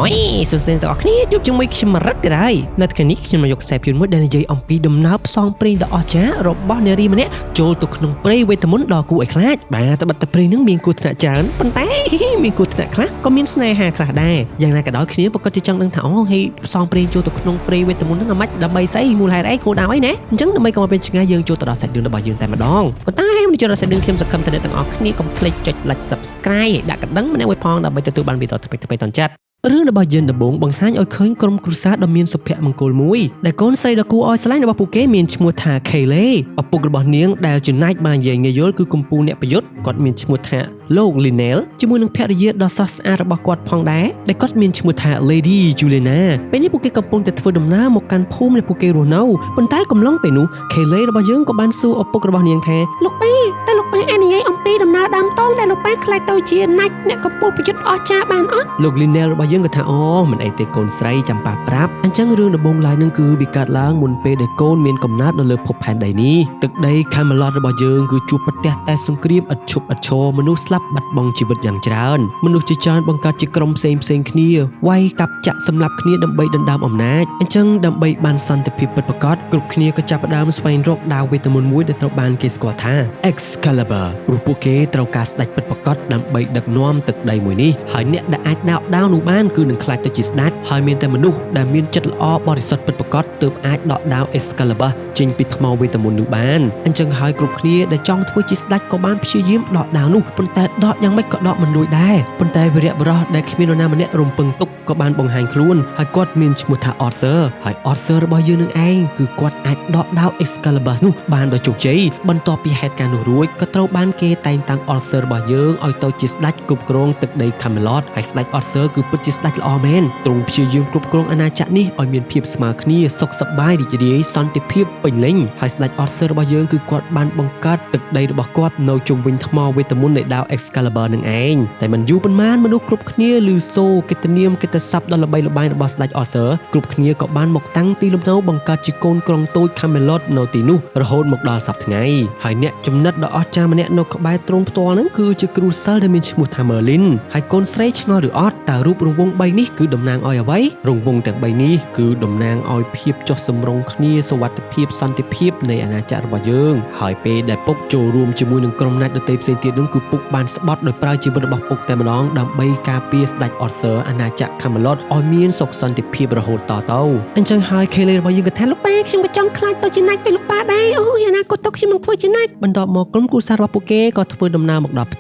សុខសប្បាយទាំងអស់គ្នាជួបជាមួយខ្ញុំរ៉ាត់ក៏ដែរនៅថ្ងៃនេះខ្ញុំមកយកខ្សែភាពមួយដែលនិយាយអំពីដំណើរផ្សងព្រេងដ៏អស្ចារ្យរបស់នារីម្នាក់ចូលទៅក្នុងព្រៃវេទមន្តដ៏គួរឲ្យខ្លាចបាទត្បិតតែព្រៃនឹងមានគូថ្នាក់ច្រើនប៉ុន្តែមានគូថ្នាក់ខ្លះក៏មានស្នេហាខ្លះដែរយ៉ាងណាក៏ដោយគ្នាប្រកាសជាចង់ដឹងថាហេផ្សងព្រេងចូលទៅក្នុងព្រៃវេទមន្តនឹងអាម៉េចដើម្បីស្អីមូលហេតុអីគោលដៅអីណាអញ្ចឹងដើម្បីកុំឲ្យពេលឆ្ងាយយើងចូលទៅដល់សាច់រឿងរបស់យើងតែម្ដងប៉ុន្តែមុនចូលដល់សាច់រឿងខ្ញុំសង្ឃឹមថាអ្នកទាំងអស់គ្នាកុំភ្លេចចុច like subscribe ដាក់កណ្ដឹងម្នាក់មួយផងដើម្បីទទួលបានវីដេអូថ្មីៗតន់ចិត្តរឿងរបស់យើងដំបូងបង្ហាញឲ្យឃើញក្រុមគ្រួសារដ៏មានសុភមង្គលមួយដែលកូនស្រីដ៏គួរឲ្យស្រឡាញ់របស់ពួកគេមានឈ្មោះថា Kaylee ឪពុករបស់នាងដែលចំណែកបាននិយាយងាយយល់គឺកំពូលអ្នកប្រយុទ្ធគាត់មានឈ្មោះថាលោក Lynell ជាមួយនឹងភរិយាដ៏ស្រស់ស្អាតរបស់គាត់ផងដែរដែលគាត់មានឈ្មោះថា Lady Juliana ពេលនេះពួកគេកំពុងតែធ្វើដំណើរមកកាន់ភូមិនៃពួកគេរស់នៅប៉ុន្តែកំឡុងពេលនោះ Kaylee របស់យើងក៏បានសួរឪពុករបស់នាងថាលោកប៉ាតែលោកប៉ាអាចនិយាយអំពីដំណើរដើមតងដែលលោកប៉ាខ្លាចទៅជាណាច់អ្នកកំពូលប្រយុទ្ធអស្ចារ្យបានអត់លោក Lynell របស់យើងក៏ថាអូមិនអីទេកូនស្រីចាំប៉ាប្រាប់អញ្ចឹងរឿងដំបូងឡើយនឹងគឺវាកើតឡើងមុនពេលដែលកូនមានកំណើតនៅលើភពផែនដីនេះទឹកដី Camelot របស់យើងគឺជួបប្រទះតែសង្គ្រាមឥតឈប់ឥតឈរមនុស្សស្លាប់បាត់បង់ជីវិតយ៉ាងច្រើនមនុស្សជាច្រើនបង្កើតជាក្រុមផ្សេងគ្នាវាយកាប់ចាក់សម្លាប់គ្នាដើម្បីដណ្ដើមអំណាចអញ្ចឹងដើម្បីបានសន្តិភាពពិតប្រាកដគ្រប់គ្នាក៏ចាប់ផ្ដើមស្វែងរកដាវវេទមន្តមួយដែលត្រូវបានគេស្គាល់ថា Excalibur ព្រោះពួកគេត្រូវការស្ដេចពិតប្រាកដដើម្បីដឹកនាំទឹកដីមួយនេះហើយអ្នកដែលអាចដកដាវនោះបានគឺនឹងខ្លាចទៅជាស្ដេចហើយមានតែមនុស្សដែលមានចិត្តល្អបរិសុទ្ធពិតប្រាកដទើបអាចដកដាវ Excalibur ចេញពីថ្មវេទមន្តនោះបានអញ្ចឹងហើយគ្រប់គ្នាដែលចង់ធ្វើជាស្ដេចក៏បានព្យាយាមដកដាវនោះប៉ុន្តែដកយ៉ាងម៉េចក៏ដកមិនរួចដែរប៉ុន្តែវីរៈបុរសដែលគ្មាននរណាម្នាក់រំពឹងទុកក៏បានបង្ហាញខ្លួនហើយគាត់មានឈ្មោះថា Arthur ហើយ Arthur របស់យើងនឹងឯងគឺគាត់អាចដកដាវ Excalibur នោះបានដោយជោគជ័យបន្ទាប់ពីហេតុការណ៍នោះរួចក៏ត្រូវបានគេតែងតាំង Arthur របស់យើងឲ្យទៅជាស្ដេចគ្រប់គ្រងទឹកដី Camelot ហើយស្ដេច Arthur គឺពិតជាស្ដេចល្អមែនទ្រង់ព្យាយាមគ្រប់គ្រងអាណាចក្រនេះឲ្យមានភាពស្មើគ្នាសុខសប្បាយរីករាយសន្តិភាពពេញលេញហើយស្ដេច Arthur របស់យើងគឺគាត់បានបង្កើតទឹកដីរបស់គាត់នៅជុំវិញថ្មវេទមន្តនៃដាវ Excalibur នឹងឯងតែមិនយូរប៉ុន្មានមនុស្សគ្រប់គ្នាឮសូរកិត្តិនាមកិត្តិស័ព្ទដ៏ល្បីល្បាញរបស់ស្ដេច Arthur គ្រប់គ្នាក៏បានមកតាំងទីលំនៅបង្កើតជាកូនក្រុងតូច Camelot នៅទីនោះរហូតមកដល់សប្តាហ៍ថ្ងៃហើយអ្នកចំណិតដ៏អស្ចារ្យម្នាក់នៅក្បែរទ្រង់ផ្ទាល់ហ្នឹងគឺជាគ្រូសិលដែលមានឈ្មោះថា Merlin ហើយកូនស្រីឆ្ងល់ឬអត់តើរូបរង្វង់3នេះគឺតំណាងឲ្យអ្វីរង្វង់ទាំង3នេះគឺតំណាងឲ្យភាពចុះសម្រុងគ្នាសុវត្ថិភាពសន្តិភាពនៃអាណាចក្ររបស់យើងហើយពេលដែលពុកចូលរួមជាមួយនឹងក្រុមណាច់ដទៃផ្សេងទៀតនោះគឺពុកបានស្បត់ដោយប្រើជីវិតរបស់ពុកតែម្ដងដើម្បីការពារស្ដេច Arthur អាណាចក្រ Camelot ឲ្យមានសុខសន្តិភាពរហូតតទៅអញ្ចឹងហើយ Kaylee របស់យើងក៏ថាលោកប៉ាខ្ញុំក៏ចង់ខ្លាចទៅជាណាច់ដោយលោកប៉ាដែរអូយអនាគតទៅខ្ញុំនឹងធ្វើជាណាច់បន្ទាប់មកក្រុមគ្រួសាររបស់ពួកគេក៏ធ្វើដំណើរមកដល់ផ្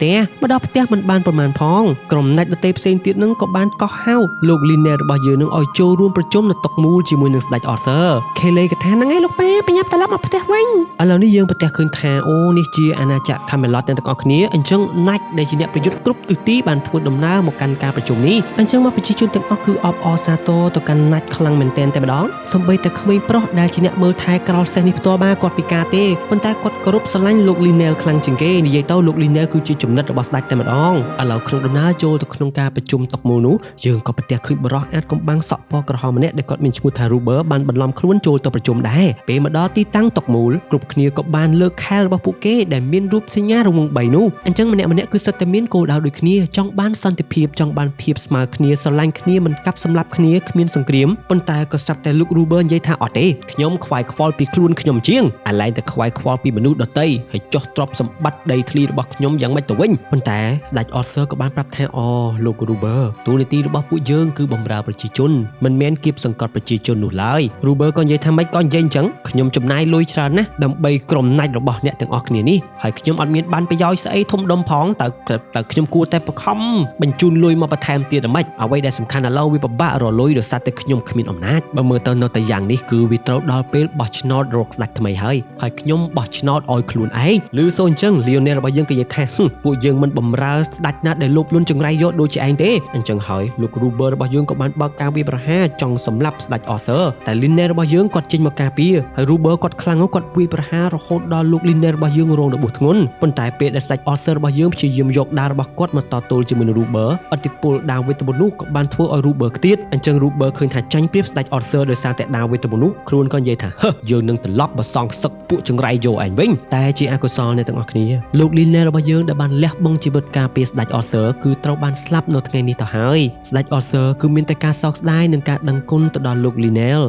ទះមិនបានប្រមាណផងក្រុមណាច់ដទៃផ្សេងទៀតនឹងក៏បានកោះហៅលោក Lynell របស់យើងនឹងឲ្យចូលរួមប្រជុំនៅតុមូលជាមួយនឹងស្ដេច Arthur Kaylee ក៏ថាហ្នឹងឯងលោកប៉ាបញ្ញាប់ត្រឡប់មកផ្ទះវិញឥឡូវនេះយើងប្រទះឃើញថាអូនេះជាអាណាចក្រ Camelot ទាំងអស់គ្នាអញ្ចឹងណាច់ដែលជាអ្នកប្រយុទ្ធគ្រប់ទិសទីបានធ្វើដំណើរមកកាន់ការប្រជុំនេះអញ្ចឹងមកប្រជាជនទាំងអស់គឺអបអរសាទរទៅកាន់ណាច់ខ្លាំងមែនទែនតែម្ដងសូម្បីតែក្មេងប្រុសដែលជាអ្នកមើលថែក្រោលសេះនេះផ្ទាល់បានគាត់ពិការទេប៉ុន្តែគាត់គោរពស្រឡាញ់លោក Lynell ខ្លាំងជាងគេនិយាយទៅលោក Lynell គឺជាចំណិតរបស់ស្ដេចតែម្ដងឥឡូវក្នុងដំណើរចូលទៅក្នុងការប្រជុំតុមូលនោះយើងក៏ប្រទះឃើញបរិសអាចកំបាំងសក់ពណ៌ក្រហមម្នាក់ដែលគាត់មានឈ្មោះថា Ruber បានបន្លំខ្លួនចូលទៅប្រជុំដែរពេលមកដល់ទីតាំងតុមូលគ្រប់គ្នាក៏បានលើកខែលរបស់ពួកគេដែលមានរូបសញ្ញារង្វង់3នោះអញ្ចឹងម្នាក់គឺសុទ្ធតែមានគោលដៅដូចគ្នាចង់បានសន្តិភាពចង់បានភាពស្មើគ្នាស្រឡាញ់គ្នាមិនកាប់សម្លាប់គ្នាគ្មានសង្គ្រាមប៉ុន្តែក៏ស្រាប់តែលោក Ruber និយាយថាអត់ទេខ្ញុំខ្វាយខ្វល់ពីខ្លួនខ្ញុំជាងអាឡែងតែខ្វាយខ្វល់ពីមនុស្សដទៃហើយចោះទ្រព្យសម្បត្តិដីធ្លីរបស់ខ្ញុំយ៉ាងម៉េចទៅវិញប៉ុន្តែស្ដេច Arthur ក៏បានប្រាប់ថាលោក Ruber ទូនាទីរបស់ពួកយើងគឺបម្រើប្រជាជនមិនមែនគៀបសង្កត់ប្រជាជននោះឡើយ Ruber ក៏និយាយថាម៉េចក៏និយាយអញ្ចឹងខ្ញុំចំណាយលុយច្រើនណាស់ដើម្បីក្រុមណាច់របស់អ្នកទាំងអស់គ្នានេះហើយខ្ញុំអត់មានបានប្រយោជន៍ស្អីធំដុំផងតើខ្ញុំគួរតែបង្ខំបញ្ជូនលុយមកបន្ថែមទៀតហ្មងអ្វីដែលសំខាន់ឥឡូវវាពិបាករលុយដោយសារតែខ្ញុំគ្មានអំណាចបើមើលទៅនៅតែយ៉ាងនេះគឺវាត្រូវដល់ពេលបោះឆ្នោតរកស្ដេចថ្មីហើយខ្ញុំបោះឆ្នោតឲ្យខ្លួនឯងឬសូអញ្ចឹង Lionel របស់យើងក៏និយាយថាពួកយើងមិនបំរើស្ដេចណាដែលលោភលន់ចង្រៃយកដូចជាឯងទេអញ្ចឹងហើយលោក Ruber របស់យើងក៏បានបើកការវាយប្រហារចង់សម្លាប់ស្ដេច Arthur តែ Lionel របស់យើងគាត់ចេញមកការពារហើយ Ruber គាត់ខ្លាំងគាត់វាយប្រហាររហូតដល់លោក Lionel របស់យើងរងរបួសធ្ងន់ប៉ុន្តែពេលដែលស្ដេច Arthur របស់យើងព្យាយាមយកដាវរបស់គាត់មកតទល់ជាមួយនឹង Ruber ឥទ្ធិពលដាវវេទមន្តនោះក៏បានធ្វើឲ្យ Ruber ខ្ទាតអញ្ចឹង Ruber ឃើញថាចាញ់ប្រៀបស្ដេច Arthur ដោយសារតែដាវវេទមន្តនោះខ្លួនក៏និយាយថាយើងនឹងត្រឡប់មកសងសឹកពួកចង្រៃយកឯងវិញតែជាអកុសលអ្នកទាំងអស់គ្នាលោក Lynell Lionel របស់យើងដែលបានលះបង់ជីវិតការពារស្ដេច Arthur គឺត្រូវបានស្លាប់នៅថ្ងៃនេះទៅហើយស្ដេច Arthur គឺមានតែការសោកស្ដាយនិងការដឹងគុណទៅដល់លោក Lionel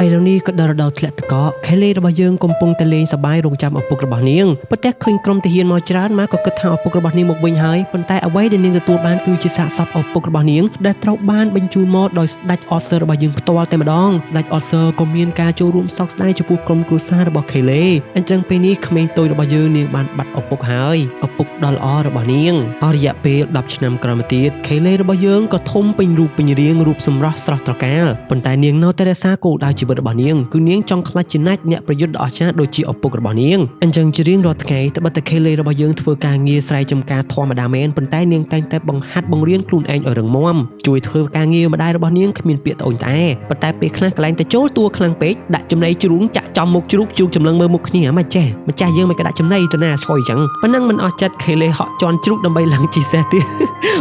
ឥឡូវនេះក៏ដល់រដូវធ្លាក់ទឹកកក Kelly របស់យើងកំពុងតែលេងសប្បាយរងចាំឪពុករបស់នាងប៉ុន្តែឃើញក្រុមទាហានមកច្រើនម៉ាក៏គិតថាឪពុករបស់នាងមកវិញហើយប៉ុន្តែអ្វីដែលនាងទទួលបានគឺជាសាកសពឪពុករបស់នាងដែលត្រូវបានបញ្ជូនមកដោយស្ដេច Arthur របស់យើងផ្ទាល់តែម្ដងស្ដេច Arthur ក៏មានការចូលរួមសោកស្ដាយចំពោះក្រុមគ្រួសាររបស់ Kelly អញ្ចឹងពេលនេះក្មេងតូចរបស់យើងនាងបានបាត់ឪពុកហើយឪពុកដ៏ល្អរបស់នាងអស់រយៈពេល10ឆ្នាំក្រោយមកទៀត Kelly របស់យើងក៏ធំពេញរូបពេញរាងរូបសម្រស់ស្រស់ត្រកាលប៉ុន្តែនាងនៅតែរក្សាគោលដៅជីវិតរបស់នាងគឺនាងចង់ខ្លាចជាណាច់អ្នកប្រយុទ្ធដ៏អស្ចារ្យដូចជាឪពុករបស់នាងអញ្ចឹងជារៀងរាល់ថ្ងៃត្បិតតែ Kelly របស់យើងធ្វើការងារស្រែចម្ការធម្មតាមែនប៉ុន្តែនាងតែងតែបង្ហាត់បង្រៀនខ្លួនឯងឲ្យរឹងមាំជួយធ្វើការងារម្ដាយរបស់នាងគ្មានពាក្យត្អូញត្អែប៉ុន្តែពេលខ្លះកន្លែងតែចូលតួខ្លាំងពេកដាក់ចំណីជ្រូងចាក់ចំមុខជ្រូកជូកចម្លងមើលមុខគ្នាមិនចេះម្ចាស់យើងមិនក៏ដាក់ចំណីទៅណាស្គយអញ្ចឹងប៉ុណ្ណឹងមិនអស់ចិត្ត Kelly ហក់ជន់ជ្រូកដើម្បីឡើងជីសេះទៀត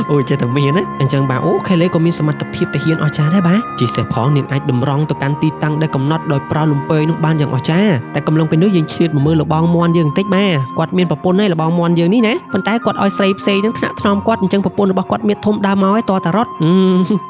អូចេះតែមានណាអញ្ចឹងបាទអូ Kelly ក៏មានសមត្ថភាពទាហានអស្ចារ្យដែរបាទជីសេះផងនាងអាចតម្រង់ទៅកាន់ទីតាំងដែលកំណត់ដោយប្រើលំពែនឹងបានយ៉ាងអស្ចារ្យតែកំឡុងពេលនោះយើងឆ្លៀតមកមើលលបងមន់យើងបន្តិចបាទគាត់មានប្រពន្ធហើយលបងមន់យើងនេះណាប៉ុន្តែគាត់ឲ្យស្រីផ្សេងនឹងថ្នាក់ថ្នមគាត់អញ្ចឹងប្រពន្ធរបស់គាត់មានធំដើមមកហើយតតែរត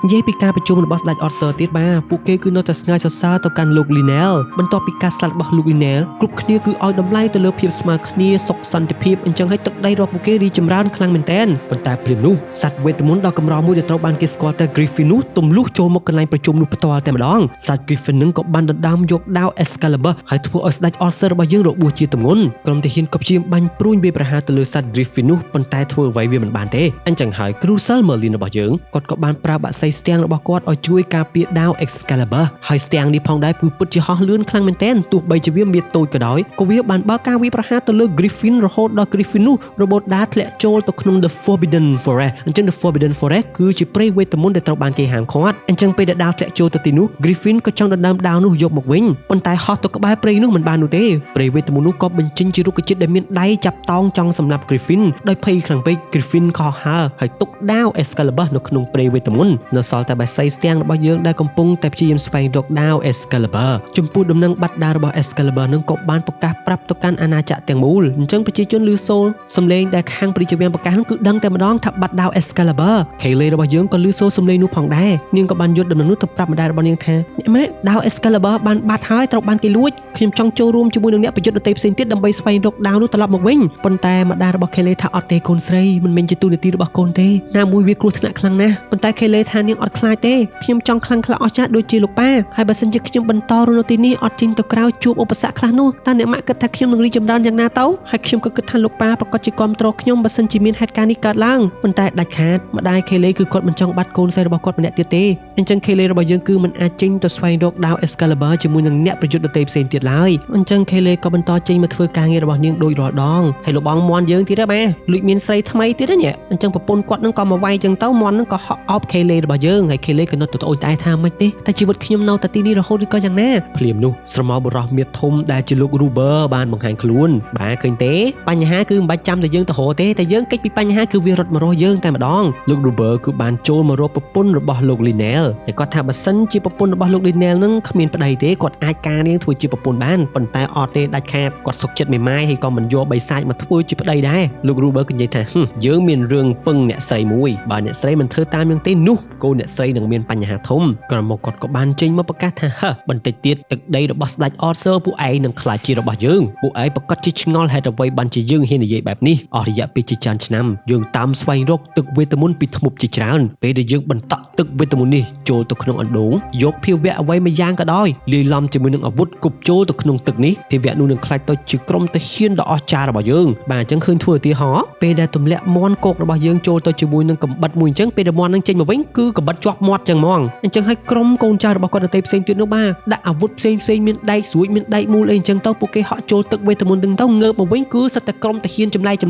់និយាយពីការប្រជុំរបស់ស្ដេច Arthur ទៀតបាទពួកគេគឺនៅតែស្ងើសរសើរទៅកាន់លោក Lionel បន្ទាប់ពីការស្លាប់របស់លោក Lionel គ្រប់គ្នាគឺឲ្យតម្លៃទៅលើភាពស្មើគ្នាសុខសន្តិភាពអញ្ចឹងឲ្យទឹកដីរបស់ពួកគេរីចម្រើនខ្លាំងមែនទែនប៉ុន្តែព្រាមនោះសត្វវេទមន្តដ៏កម្រមួយដែលត្រូវបានគេស្គាល់តែ Griffin នោះទម្លុះចូលមកកន្លែងប្រជុំនោះផ្ទាល់តែម្ដងសត្វ Griffin នឹងក៏បានដណ្ដើមយកដាវ Excalibur ហើយធ្វើឲ្យស្ដេច Arthur របស់យើងរបួសជាទម្ងន់ក្រុមទាហានក៏ព្យាយាមបាញ់ព្រួញវាប្រហារទៅលើសត្វ Griffin នោះប៉ុន្តែធ្វើអ្វីវាមិនបានទេអញ្ចឹងហើយ Crucial Merlin របស់យើងគាត់ក៏បានប្រើបក្សីស្ទាំងរបស់គាត់ឲ្យជួយការពារដាវ Excalibur ហើយស្ទាំងនេះផងដែរគឺពិតជាហោះលឿនខ្លាំងមែនទែនទោះបីជាវាមានតូចក៏ដោយក៏វាបានបើកការវាប្រហារទៅលើ Griffin រហូតដល់ Griffin នោះរបូតដាធ្លាក់ចូលទៅក្នុង The Forbidden Forest អញ្ចឹង The Forbidden Forest គឺជាព្រៃវេទមន្តដែលត្រូវបានគេហាមឃាត់អញ្ចឹងពេលដែលដាវធ្លាក់ចូលទៅទីនោះ Griffin ក៏ចង់ដណ្ដើមដាវនោះយកមកវិញប៉ុន្តែហោះទៅក្បែរព្រៃនោះមិនបាននោះទេព្រៃវេទមន្តនោះក៏បញ្ចេញជារុក្ខជាតិដែលមានដៃចាប់តោងចង់សម្លាប់ Griffin ដោយភ័យខ្លាំងពេក Griffin ខកហើរហើយទុកដាវ Excalibur នៅក្នុងព្រៃវេទមន្តនៅសល់តែបក្សីស្ទាំងរបស់យើងដែលកំពុងតែព្យាយាមស្វែងរកដាវ Excalibur ចំពោះដំណឹងបាត់ដាវរបស់ Excalibur នឹងក៏បានប្រកាសប្រាប់ទៅកាន់អាណាចក្រទាំងមូលអញ្ចឹងប្រជាជនឮសូរសំឡេងដែលខាងព្រះរាជវាំងប្រកាសនោះគឺដឹងតែម្ដងថាបាត់ដាវ Excalibur Kelly របស់យើងក៏ឮសូរសំឡេងនោះផងដែរនាងក៏បានយកដំណឹងនោះទៅប្រាប់ម្ដាយរបស់នាងថាអ្នកម៉ាក់ដាវ Excalibur បានបាត់ហើយត្រូវបានគេលួចខ្ញុំចង់ចូលរួមជាមួយនឹងអ្នកប្រយុទ្ធដទៃផ្សេងទៀតដើម្បីស្វែងរកដាវនោះត្រឡប់មកវិញប៉ុន្តែម្ដាយរបស់ Kelly ថាអត់ទេកូនស្រីមិនមែនជាទូនាទីរបស់កូនទេណាមួយវាគ្រោះថ្នាក់ខ្លាំងណាស់ប៉ុន្តែ Kelly ថានាងអត់ខ្លាចទេខ្ញុំចង់ខ្លាំងក្លាអស្ចារ្យដូចជាលោកប៉ាហើយបើសិនជាខ្ញុំបន្តរស់នៅទីនេះអត់ចេញទៅក្រៅជួបឧបសគ្គខ្លះនោះតើអ្នកម៉ាក់គិតថាខ្ញុំនឹងរីកចម្រើនយ៉ាងណាទៅហើយខ្ញុំក៏គិតថាលោកប៉ាប្រកាសជាគាំទ្រខ្ញុំបើសិនជាមានហេតុការណ៍នេះកើតឡើងប៉ុន្តែដាច់ខាតម្ដាយ Kelly គឺគាត់មិនចង់បាត់កូនស្រីរបស់គាត់ម្នាក់ទៀតទេអញ្ចឹង Kelly របស់យើងគឺមិនអាចចេញទៅស្វែងរកដាវ Excalibur ជាមួយនឹងអ្នកប្រយុទ្ធដទៃផ្សេងទៀតឡើយអញ្ចឹង Kelly ក៏បន្តចេញមកធ្វើការងាររបស់នាងដូចរាល់ដងហើយលោកបងមន់យើងទៀតហ៎បាទលួចមានស្រីថ្មីទៀតហ្នឹងអញ្ចឹងប្រពន្ធគាត់នឹងក៏មកវាយអញ្ចឹងទៅមន់នឹងក៏ហក់អោប Kelly របស់យើងហើយ Kelly ក៏នៅទៅអូនតែថាមិនទេតែជីវិតខ្ញុំនៅតែទីនេះរហូតឬក៏យ៉ាងណាភ្លាមនោះស្រមោលបុរសមាសធំដែលជាលោក Ruber បានបង្ហាញខ្លួនបាទឃើញទេបញ្ហាគឺមិនបាច់ចាំតែយើងទៅរកទេតែយើងកិច្ចពីបញ្ហាគឺវារត់មករកយើងតែម្ដងលោក Ruber គឺបានចូលមករកប្រពន្ធរបស់លោក Lionel ហើយគាត់ថាបើសិនជាប្រពន្ធរបស់លោក Lionel នឹងគ្មានប្តីទេគាត់អាចការនាងធ្វើជាប្រពន្ធបានប៉ុន្តែអត់ទេដាច់ខាតគាត់សុខចិត្តមេម៉ាយហើយក៏មិនយកបិសាចមកធ្វើជាប្តីដែរលោក Ruber និយាយថាយើងមានរឿងពឹងអ្នកស្រីមួយបើអ្នកស្រីមិនធ្វើតាមយើងទេនោះកូនអ្នកស្រីនឹងមានបញ្ហាធំក្រោយមកគាត់ក៏បានចេញមកប្រកាសថាបន្តិចទៀតទឹកដីរបស់ស្ដេច Arthur ពួកឯងនឹងក្លាយជារបស់យើងពួកឯងប្រកាសជាឆ្ងល់ហេតុអ្វីបានជាយើងហ៊ាននិយាយបែបនេះអស់រយៈពេលជាច្រើនឆ្នាំយើងតាមស្វែងរកទឹកវេទមន្តពីធ្មប់ជាច្រើនពេលដែលយើងបន្តក់ទឹកវេទមន្តនេះចូលទៅក្នុងអណ្ដូងយកភាវៈអ្វីមួយយ៉ាងក៏ដោយលាយឡំជាមួយនឹងអាវុធគប់ចូលទៅក្នុងទឹកនេះភាវៈនោះនឹងខ្លាចទៅជាក្រុមទាហានដ៏អស្ចារ្យរបស់យើងបាទអញ្ចឹងឃើញធ្វើឧទាហរណ៍ពេលដែលទម្លាក់មន់គោករបស់យើងចូលទៅជាមួយនឹងកំបិតមួយអញ្ចឹងពេលដែលមន់នឹងចេញមកវិញគឺកំបិតជាប់មាត់ចឹងហ្មងអញ្ចឹងហើយក្រុមកូនចៅរបស់គាត់ដទៃផ្សេងទៀតនោះបាទដាក់អាវុធផ្សេងមានដែកស្រួចមានដែកមូលអីអញ្ចឹងទៅពួកគេហក់ចូលទឹកវេទមន្តទាំងទៅងើបមកវិញគឺសិតតែក្រុមទាហានចម្លែកចំ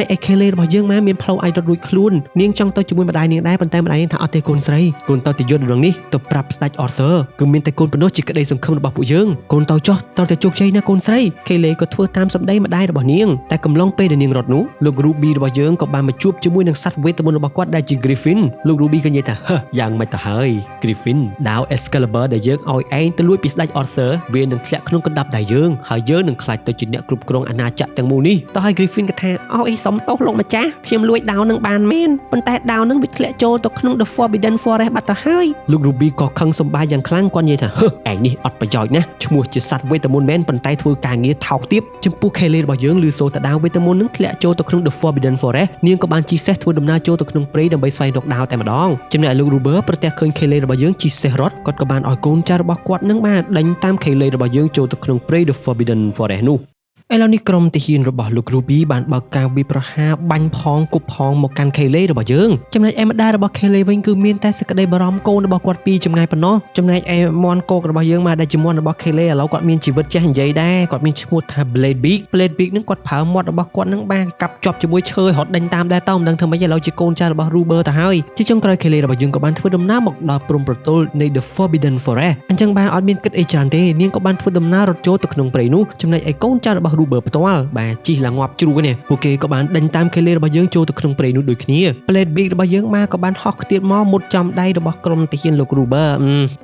ណែកឯ Kelly របស់យើងមកមានផ្លូវអាចរត់រួចខ្លួននាងចង់ទៅជាមួយម្ដាយនាងដែរប៉ុន្តែម្ដាយនាងថាអត់ទេកូនស្រីកូនទៅទីយន្តរឿងនេះទៅប្រាប់ស្ដេច Arthur គឺមានតែកូន នប៉ុណ្ណោះជាក្តីសង្ឃឹមរបស់ពួកយើងកូនតោចោះតើជោគជ័យណាកូនស្រីខេលេក៏ធ្វើតាមសម្ដីម្ដាយរបស់នាងតែកំឡុងពេលដែលនាងរត់នោះលោក Ruby របស់យើងក៏បានមកជួបជាមួយនឹងសត្វវេទមន្តរបស់គាត់ដែលជា Griffin លោក Ruby ក៏និយាយថាយ៉ាងម៉េចទៅហើយ Griffin ដាវ Excalibur ដែលយើងឲ្យឯងទៅលួចពីស្ដេច Arthur វានឹងធ្លាក់ក្នុងកណ្ដាប់ដៃយើងហើយយើងនឹងខ្លាចទៅជាអ្នកគ្រប់គ្រងអាណាចក្រទាំងមូលនេះតោះហើយ Griffin ក៏ថាអោអីសុំទោសលោកម្ចាស់ខ្ញុំលួចដាវនឹងបានមែនប៉ុន្តែដាវនឹងវាធ្លាក់ចូលទៅក្នុង The Forbidden Forest បាត់ទៅហើយលោក Ruby ក៏ខឹងសម្បាយ៉ាងខ្លាំងគាត់និយាយថាឯងនេះអត់ប្រយោជន៍ណាឈ្មោះជាសត្វវេទមន្តមែនប៉ុន្តែធ្វើការងារថោកទាបចំពោះ Kayleigh របស់យើងឮសូរតែដាវវេទមន្តនឹងធ្លាក់ចូលទៅក្នុង The Forbidden Forest នាងក៏បានជិះសេះធ្វើដំណើរចូលទៅក្នុងព្រៃដើម្បីស្វែងរកដាវតែម្ដងចំណែកលោក Ruber ប្រទះឃើញ Kayleigh របស់យើងជិះសេះរត់គាត់ក៏បានឲ្យកូនចៅរបស់គាត់នឹងបានដេញតាម Kayleigh របស់យើងចូលទៅក្នុងព្រៃ The Forbidden Forest នោះឥឡូវនេះក្រុមទាហានរបស់លោក Ruby បានបើកការវាយប្រហារបាញ់ផងគប់ផងមកកាន់ Kayleigh របស់យើងចំណែកឯម្ដាយរបស់ Kayleigh វិញគឺមានតែសេចក្តីបារម្ភកូនរបស់គាត់ពីចម្ងាយប៉ុណ្ណោះចំណែកឯមន់គោករបស់យើងមកដែលជាមន់របស់ Kayleigh ឥឡូវគាត់មានជីវិតចេះនិយាយដែរគាត់មានឈ្មោះថា Blade Beak នឹងគាត់ប្រើមាត់របស់គាត់នឹងបានកាប់ជាប់ជាមួយឈើរត់ដេញតាមដែរតើមិនដឹងធ្វើម៉េចឥឡូវជាកូនចៅរបស់ Ruber ទៅហើយជាចុងក្រោយ Kayleigh របស់យើងក៏បានធ្វើដំណើរមកដល់ព្រំប្រទល់នៃ The Forbidden Forest អញ្ចឹងបានអត់មានគិតអីច្រើនទេនាងក៏បានធ្វើដំណើររត់ចូលទៅក្នុងព្រៃនោះចំណែកឯកូនចៅរបស់ Ruber ផ្ទាល់បាទជិះឡើងងាប់ជ្រូកនេះពួកគេក៏បានដេញតាម Kayleigh របស់យើងចូលទៅក្នុងព្រៃនោះដូចគ្នា Blade Beak របស់យើងមកក៏បានហោះខ្ទាតមកមុតចំដៃរបស់ក្រុមទាហានលោក Ruber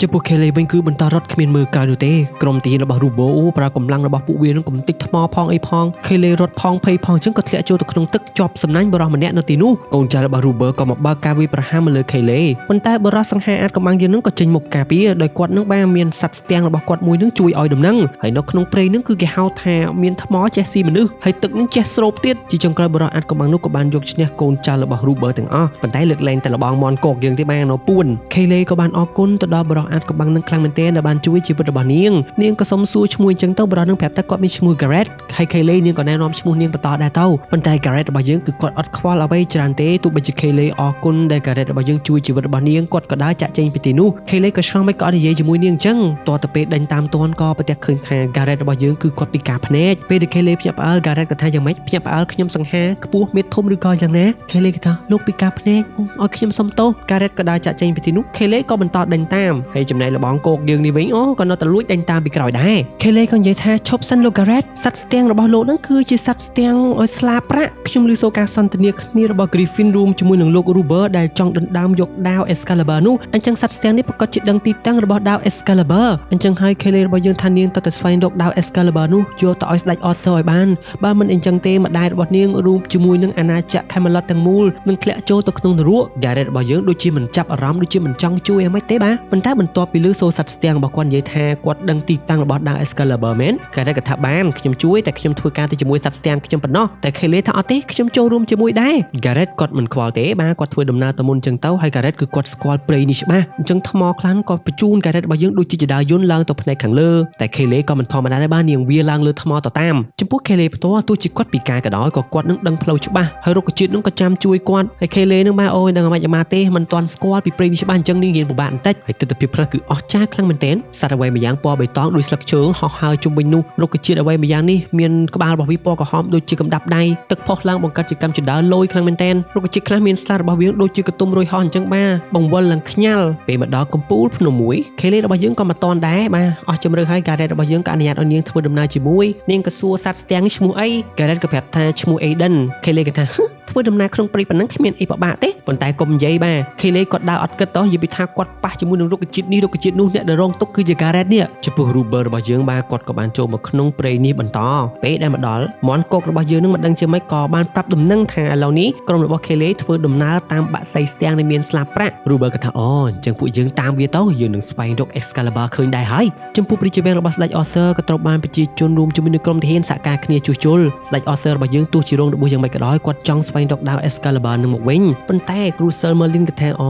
ចំពោះ Kayleigh វិញគឺបន្តរត់គ្មានមើលក្រោយនោះទេក្រុមទាហានរបស់ Ruber ប្រើកម្លាំងរបស់ពួកវានឹងកំទេចថ្មផងអីផង Kayleigh រត់ផងភ័យផងចឹងក៏ធ្លាក់ចូលទៅក្នុងទឹកជាប់សំណាញ់បរិះម្នាក់នៅទីនោះកូនចៅរបស់ Ruber ក៏មកបើកការវាយប្រហារមកលើ Kayleigh ប៉ុន្តែបរិះសង្ហាអាចកំបាំងយើងនឹងក៏ចេញមកការពារដោយគាត់នឹងបានមានសត្វស្ទាំងរបស់គាត់មួយនឹងជួយឲ្យដំណឹងហើយនៅក្នុងព្រៃនឹងគឺគេហៅថាមានថ្មចេះស៊ីមនុស្សហើយទឹកនឹងចេះស្រូបទៀតជាចុងក្រោយបរិះអាចកំបាំងនោះក៏បានយកឈ្នះកូនចៅរបស់ Ruber ទាំងអស់ប៉ុន្តែលើកលែងតែលបងមន់គោកយើងទេបាននៅពួន Kayleigh ក៏បានអរគុណទៅដល់បរិះអាចកំបាំងនឹងខ្លាំងមែនទែនដែលបានជួយជីវិតរបស់នាងក៏សុំសួរឈ្មោះអញ្ចឹងទៅបរិះនឹងប្រាប់ថាគាត់មានឈ្មោះ Garrett ហើយ Kayleigh នាងក៏ណែនាំឈ្មោះនាងបន្តដែរទៅប៉ុន្តែ Garrett របស់យើងគឺគាត់អត់ខ្វល់អ្វីច្រើនទេទោះបីជា Kayleigh អរគុណដែល Garrett របស់យើងជួយជីវិតរបស់នាងគាត់ក៏ដើរចាក់ចេញពីទីនោះ Kayleigh ក៏ឆ្លងមិនក៏អត់និយាយជាមួយនាងអញ្ចឹងតទៅពេលដេញតាមតួនក៏ប្រទះឃើញថា Garrett របស់យើងគឺគាត់ពិការភ្នែកពេលដែល Kayleigh ភ្ញាក់ផ្អើល Garrett ក៏ថាយ៉ាងម៉េចភ្ញាក់ផ្អើលខ្ញុំសង្ហាខ្ពស់មេធំឬក៏យ៉ាងណា Kayleigh ក៏ថាលោកពិការភ្នែកឲ្យខ្ញុំសុំទោស Garrett ក៏ដើរចាក់ចេញពីទីនោះ Kayleigh ក៏បន្តដេញតាមហើយចំណែកលបងគោកយើងនេះវិញក៏នៅតែលួចដេញតាមពីក្រោយដែរ Kayleigh ក៏និយាយថាឈប់សិនលោក Garrett សត្វស្ទាំងរបស់លោកហ្នឹងគឺជាសត្វស្ទាំងឲ្យស្លាប្រាក់ខ្ញុំឮសូរការសន្ទនាគ្នារបស់ Griffin រួមជាមួយនឹងលោក Ruber ដែលចង់ដណ្ដើមយកដាវ Excalibur នោះអញ្ចឹងសត្វស្ទាំងនេះប្រកាសជាដឹងទីតាំងរបស់ដាវ Excalibur អញ្ចឹងហើយ Kayleigh របស់យើងថានាងទៅស្វែងរកដាវ Excalibur នោះយកទៅឲ្យស្ដេច Arthur ឲ្យបានបើមិនអញ្ចឹងទេម្ដាយរបស់នាងរួមជាមួយនឹងអាណាចក្រ Camelot ទាំងមូលនឹងធ្លាក់ចូលទៅក្នុងនរក Garrett របស់យើងដូចជាមិនចាប់អារម្មណ៍ដូចជាមិនចង់ជួយអ្មេចទេបាទប៉ុន្តែបន្ទាប់ពីឮសូរសត្វស្ទាំងរបស់គាត់និយាយថាគាត់ដឹងទីតាំងរបស់ដាវ Excalibur មែន Garrett ក៏ថាបានខ្ញុំជួយតែខ្ញុំធ្វើការទៅជាមួយសត្វស្ទាំងខ្ញុំប៉ុណ្ណោះតែ Kayleigh ថាអត់ទេខ្ញុំចូលរួមជាមួយដែរ Garrett គាត់មិនខ្វល់ទេបាទគាត់ធ្វើដំណើរទៅមុនអញ្ចឹងទៅហើយ Garrett គឺគាត់ស្គាល់ព្រៃនេះច្បាស់អញ្ចឹងថ្មខ្លាំងក៏បញ្ជូន Garrett របស់យើងដូចជាចដាយន្តឡើងទៅផ្នែកខាងលើតែ Kayleigh ក៏មិនធម្មតាដែរបាទនាងវាឡើងលើថ្មទៅតាមចំពោះ Kayleigh ផ្ទាល់ទោះជាគាត់ពិការក៏ដោយក៏គាត់នឹងដឹងផ្លូវច្បាស់ហើយរុក្ខជាតិនឹងក៏ចាំជួយគាត់ហើយ Kayleigh នឹងបាទអូយដឹងអ្មេចអាម៉ាទេមិនទាន់ស្គាល់ពីព្រៃនេះច្បាស់អញ្ចឹងនាងរៀនពិបាកបន្តិចហើយទិដ្ឋភាពខ្លះគឺអស្ចារ្យខ្លាំងមែនទែនសត្វអ្វីម្យ៉ាងពណ៌បៃតងដូចស្លឹកឈើហោះហើរជុំវិញនោះរុក្ខជាតិអ្វីម្យ៉ាងនេះមានក្បាលរបស់វាពណ៌ក្រហមដូចជាកំដាប់ដៃទឹកផុសឡើងបង្កើតជាកម្មចណ្ដើរលយខ្លាំងមែនទែនរុក្ខជាតិខ្លះមានស្លារបស់វាដូចជាកតុំរុយហោះអញ្ចឹងបាទបង្វិលឡើងខ្ញាល់ពេលមកដល់កំពូលភ្នំមួយ Kayleigh របស់យើងក៏មកតនដែរបាទអស់ជម្រៅហើយ Garrett របស់យើងក៏អនុញ្ញាតឲ្យនាងធ្វើដំណើរជាមួយនាងក៏សួរសត្វស្ទាំងឈ្មោះអី Garrett ក៏ប្រាប់ថាឈ្មោះ Aiden Kayleigh ក៏ថាធ្វើដំណើរក្នុងព្រៃប៉ុណ្ណឹងគ្មានអីពិបាកទេប៉ុន្តែកុំនិយាយបាទ Kayleigh គាត់ដើរអត់គិតតោះនិយាយពីថាគាត់ប៉ះជាមួយនឹងរុក្ខជាតិនេះរុក្ខជាតិនោះអ្នកដែលរងទុក្ខគឺជា Garrett នេះចំពោះ Ruber របស់យើងបាទគាត់ក៏បានចូលមកក្នុងព្រៃនេះបន្តពេលដែលមកដល់មន់គោករបស់យើងនឹងមិនដឹងជាម៉េចក៏បានប្រាប់ដំណឹងថាឥឡូវនេះក្រុមរបស់ Kayleigh ធ្វើដំណើរតាមបាក់សីស្ទាំងដែលមានស្លាបប្រាក់ Ruber ក៏ថាអូអញ្ចឹងពួកយើងតាមវាទៅយើងនឹងស្វែងរក Excalibur ឃើញដែរហើយចំពោះព្រះជាវាំងរបស់ស្ដេច Arthur ក៏ត្រូវបានប្រជាជនរួមជាមួយនឹងក្រុមទាហានសហការគ្នាជួសជុលស្ដេច Arthur របស់យើងទោះជារងរបួសយ៉ាងម៉េចក៏ដោយគាត់ចង់ស្វែងរកដាវ Excalibur នឹងមកវិញប៉ុន្តែ Crusader Merlin ក៏ថាអូ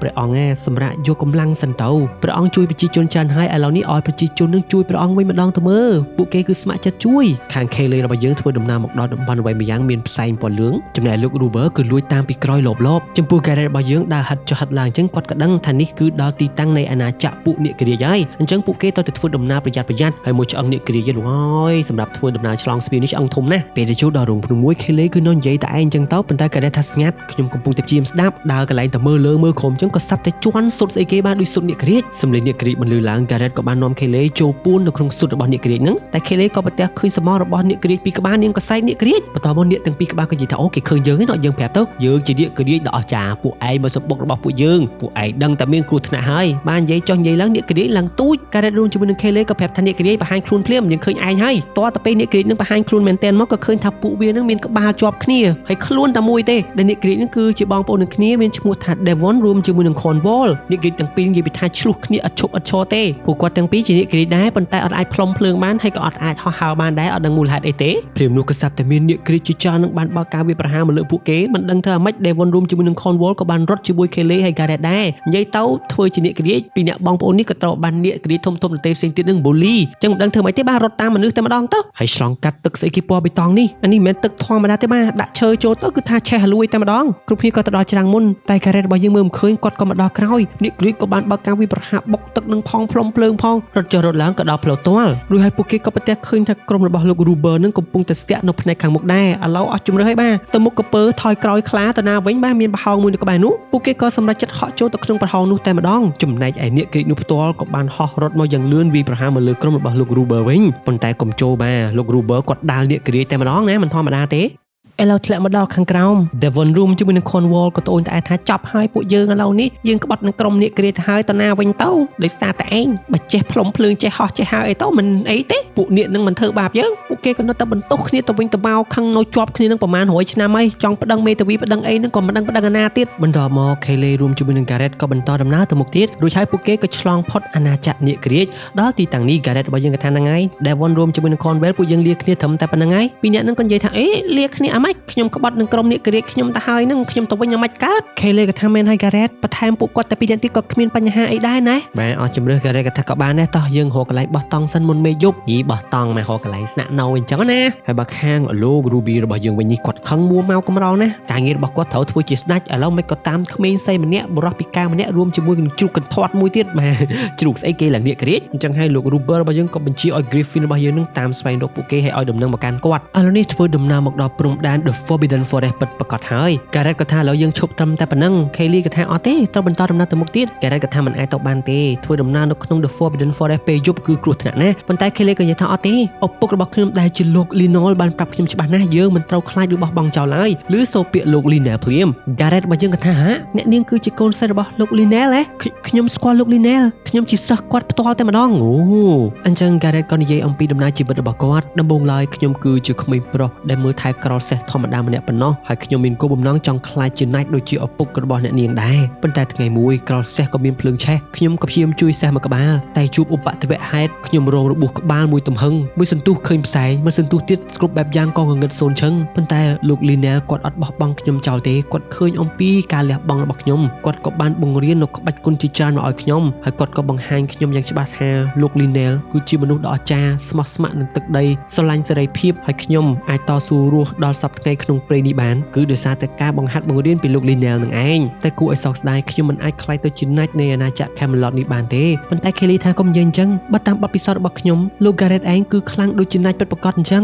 ព្រះអង្គសម្រាប់យកកម្លាំងសិនទៅព្រះអង្គជួយប្រជាជនច្រើនហើយឥឡូវនេះឲ្យប្រជាជននឹងជួយព្រះអង្គវិញម្ដងទៅមើលពួកគេគឺស្ម័គ្រចិត្តជួយខាង Kayleigh របស់យើងធ្វើដំណើរមកដល់តំបន់អ្វីម្យ៉ាងមានផ្សែងពណ៌លឿងចំណែកលោក Ruber គឺលួចតាមពីក្រោយលបចំពោះ Garrett របស់យើងដើរហិតចុះហិតឡើងអញ្ចឹងគាត់ក៏ដឹងថានេះគឺដល់ទីតាំងនៃអាណាចក្រពួកនាគរាជហើយអញ្ចឹងពួកគេត្រូវតែធ្វើដំណើរប្រយ័ត្នហើយមួយឆ្អឹងនាគរាជនោះហើយសម្រាប់ធ្វើ ធ្វើដំណើរឆ្លងស្ពាននេះឆ្អឹងធំណាស់ពេលទៅជួបដល់រោងភ្នំមួយខេលេគឺនៅនិយាយតែឯងចឹងទៅប៉ុន្តែក៏ថាស្ងាត់ខ្ញុំកំពុងតែព្យាយាមស្ដាប់ដើរកន្លែងតែមើលលើមើលក្រោមចឹងក៏សាប់តែជន់សុទ្ធស្អីគេបានដូចសុទ្ធអ្នកក្រៀកសំឡេងអ្នកក្រៀកបន្លឺឡើង Garrett ក៏បាននាំខេលេចូលពួននៅក្នុងសុទ្ធរបស់អ្នកក្រៀកហ្នឹងតែខេលេក៏ប្រទះឃើញសមររបស់អ្នកក្រៀកពីក្បាលនាងក៏សែកអ្នកក្រៀកបន្តមកអ្នកទាំងពីរក្បាលក៏និយាយថាអូគេឃើញយើងឯងយើងប្រាប់ទៅយើងជាអ្នកក្រៀកដ៏អស្ចារ្យពួកឯងមកសម្បុករបស់ពួកយើងពួកឯងដឹងតែមានគ្រោះថ្នាក់ហើយបាននិយាយចុះនិយាយឡើងអ្នកក្រៀកឡើងទូច Garrett រួមជាមួយនឹងខេលេក៏ប្រាប់ថាអ្នកក្រៀកបង្ហាញខ្លួនភ្លាមយើងឃើញឯងហើយតើទៅពេលអ្នកក្រៀកនឹងបង្ហាញខ្លួនមែនតើមកក៏ឃើញថាពួកវានឹងមានក្បាលជាប់គ្នាហើយខ្លួនតែមួយទេដែលអ្នកក្រៀកនឹងគឺជាបងប្អូននឹងគ្នាមានឈ្មោះថា Devon រួមជាមួយនឹង Cornwall អ្នកក្រៀកទាំងពីរនិយាយពីថាឆ្លោះគ្នាអត់ឈប់អត់ឈរទេពួកគាត់ទាំងពីរជាអ្នកក្រៀកដែរប៉ុន្តែអត់អាចផ្លុំភ្លើងបានហើយក៏អត់អាចហោះហើរបានដែរអត់ដឹងមូលហេតុអីទេព្រាមនោះក៏សាប់តែមានអ្នកក្រៀកជាច្រើននឹងបានបើកការវាប្រហារមកលើពួកគេមិនដឹងថាម៉េច Devon រួមជាមួយនឹង Cornwall ក៏បានរត់ជាមួយ Kelly ហើយ Garrett ដែរនិយាយទៅធ្វើជាអ្នកក្រៀកពីអ្នកបងប្អូននេះក៏ត្រូវបានអ្នកក្រៀកធំៗដទៃផ្សេងទៀតនឹង bully ចឹងមិនដឹងធ្វើម៉េចទេបានរត់តាមមនុស្សតែម្ដងទៅហើយឆ្លងកាត់ទឹកស្អីគេពណ៌បៃតងនេះអានេះមិនមែនទឹកធម្មតាទេបាទដាក់ឈើចូលទៅគឺថាឆេះហលួយតែម្ដងគ្រប់គ្នាក៏ទៅដល់ច្រាំងមុនតែ Garrett របស់យើងមើលមិនឃើញគាត់ក៏មកដល់ក្រោយអ្នកក្រៀកក៏បានបើកការវាប្រហារបុកទឹកនឹងផងផ្លុំភ្លើងផងរត់ចុះរត់ឡើងក៏ដល់ផ្លូវទាល់រួចហើយពួកគេក៏ប្រទះឃើញថាក្រុមរបស់លោក Ruber នឹងកំពុងតែស្ទាក់នៅផ្នែកខាងមុខដែរឥឡូវអស់ជំរឿនហើយបាទទៅមុខកពើថយក្រោយខ្លាទៅណាវិញបាទមានប្រហោងមួយនៅក្បែរនោះពួកគេក៏សម្រេចចិត្តហក់ចូលទៅក្នុងប្រហោងនោះតែម្ដងចំណែកឯអ្នកក្រៀកនោះផ្ទាល់ក៏បានហោះរត់មកយ៉ាងលឿនវាយប្រហារមកលើក្រុមរបស់លោក Ruber វិញប៉ុន្តែកុំចូលបាទលោក Ruber គាត់ដាល់អ្នកក្រៀកតែម្ដងណាមិនធម្មតាទេឥឡូវធ្លាក់មកដល់ខាងក្រោម Devon Room ជាមួយនឹង Cornwall ក៏ត្អូញត្អែថាចាប់ហើយពួកយើងឥឡូវនេះយើងក្បត់នឹងក្រុមអ្នកក្រៀកទៅហើយតណាវិញទៅដោយសារតែឯងបើចេះផ្លុំភ្លើងចេះហោះចេះហើរអីទៅមិនអីទេពួកអ្នកនឹងមិនធ្វើបាបយើងពួកគេក៏នៅតែបន្ទោសគ្នាទៅវិញទៅមកខឹងនៅជាប់គ្នានឹងប្រហែល100ឆ្នាំហើយចង់ប្តឹងមេធាវីប្តឹងអីនឹងក៏មិនដឹងប្តឹងអាណាទៀតបន្តមក Kelly រួមជាមួយនឹង Garrett ក៏បន្តដំណើរទៅមុខទៀតរួចហើយពួកគេក៏ឆ្លងផុតអាណាចក្រអ្នកក្រៀកដល់ទីតាំងនេះ Garrett របស់យើងក៏ថាហ្នឹងហើយ Devon រួមជាមួយនឹង Cornwall ពួកយើងលាគ្នាត្រឹមតែប៉ុណ្្នឹងហើយពីរអ្នកនឹងក៏និយាយថាអេលាគ្នាអាម៉េចខ្ញុំក្បត់នឹងក្រុមអ្នកក្រៀកខ្ញុំទៅហើយនឹងខ្ញុំទៅវិញអាម៉េចកើត Kelly ក៏ថាមែនហើយ Garrett បន្ថែមពួកគាត់តែពីរនាក់ទៀតក៏គ្មានបញ្ហាអីដែរណាបាទអស់ជំរឿន Garrett ក៏ថាក៏បានដែរតោះយើងរកកន្លែងបោះតង់សិនមុនមេយប់យីបោះតង់មករកកន្លែងស្នាក់នៅអញ្ចឹងណាហើយបើខាងលោក Ruby របស់យើងវិញនេះគាត់ខឹងមួមកកំរោលណាការងាររបស់គាត់ត្រូវធ្វើជាស្ដេចឥឡូវមិនក៏តាមក្មេងស្រីម្នាក់បរោះពីការម្នាក់រួមជាមួយនឹងជ្រូកកន្ធាត់មួយទៀតបាទជ្រូកស្អីគេឡើងអ្នកក្រៀកអញ្ចឹងហើយលោក Ruber របស់យើងក៏បញ្ជាឲ្យ Griffin របស់យើងនឹងតាមស្វែងរកពួកគេឲ្យដំណឹងមកកាន់គាត់ឥឡូវនេះធ្វើដំណើរមកដល់ព្រំដែន The Forbidden Forest ពិតប្រាកដហើយ Garrett ក៏ថាឥឡូវយើងឈប់ត្រឹមតែប៉ុណ្ណឹង Kelly ក៏ថាអត់ទេត្រូវបន្តដំណើរទៅមុខទៀត Garrett ក៏ថាមិនអាចទៅបានទេធ្វើដំណើរនៅក្នុង The Forbidden Forest ពេលយប់គឺគ្រោះថ្នាក់ណាស់ប៉ុន្តែ Kelly ក៏និយាយថាអត់ទេឪពុករបស់ខ្ញុំដែលជាលោក Lionel បានប្រាប់ខ្ញុំច្បាស់ណាស់យើងមិនត្រូវខ្លាចឬបោះបង់ចោលឡើយឬសូពាក្យលោក Lionel ភ្លាម Garrett របស់យើងក៏ថាហាអ្នកនាងគឺជាកូនសិស្សរបស់លោក Lionel ហ៎ខ្ញុំស្គាល់លោក Lionel ខ្ញុំជាសិស្សគាត់ផ្ទាល់តែម្ដងអូអញ្ចឹង Garrett ក៏និយាយអំពីដំណើរជីវិតរបស់គាត់ដំបូងឡើយខ្ញុំគឺជាក្មេងប្រុសដែលមើលថែក្រសេះធម្មតាម្នាក់ប៉ុណ្ណោះហើយខ្ញុំមានគោលបំណងចង់ខ្លាចជាណាច់ដូចជាឪពុករបស់អ្នកនាងដែរប៉ុន្តែថ្ងៃមួយក្រសេះក៏មានភ្លើងឆេះខ្ញុំក៏ព្យាយាមជួយសេះមួយក្បាលតែជួបឧបទ្ទវហេតុខ្ញុំរងរបួសក្បាលមួយទំហឹងមួយសន្ទុះឃើញផ្សែងមួយសន្ទុះទៀតគ្រប់បែបយ៉ាងក៏ងងឹតសូនឈឹងប៉ុន្តែលោក Lionel គាត់អត់បោះបង់ខ្ញុំចោលទេគាត់ឃើញអំពីការលះបង់របស់ខ្ញុំគាត់ក៏បានបង្រៀននូវក្បាច់គុណជាច្រើនមកឲ្យខ្ញុំហើយគាត់ក៏បង្ហាញខ្ញុំយ៉ាងច្បាស់ថាលោក Lionel គឺជាមនុស្សដ៏អស្ចារ្យស្មោះស្ម័គ្រនឹងទឹកដីស្រឡាញ់សេរីភាពហើយខ្ញុំអាចតស៊ូរស់ដល់សប្តាហ៍ថ្ងៃក្នុងព្រៃនេះបានគឺដោយសារតែការបង្ហាត់បង្រៀនពីលោក Lionel នឹងឯងតែគួរឲ្យសោកស្ដាយខ្ញុំមិនអាចខ្លាយទៅជាណាច់នៃអាណាចក្រ Camelot នេះបានទេប៉ុន្តែ Kelly ថាកុំនិយាយអញ្ចឹងបើតាមបទពិសោធន៍របស់ខ្ញុំលោក Garrett ឯងគឺខ្លាំងដូចជាណាច់ពិតប្រាកដអញ្ចឹង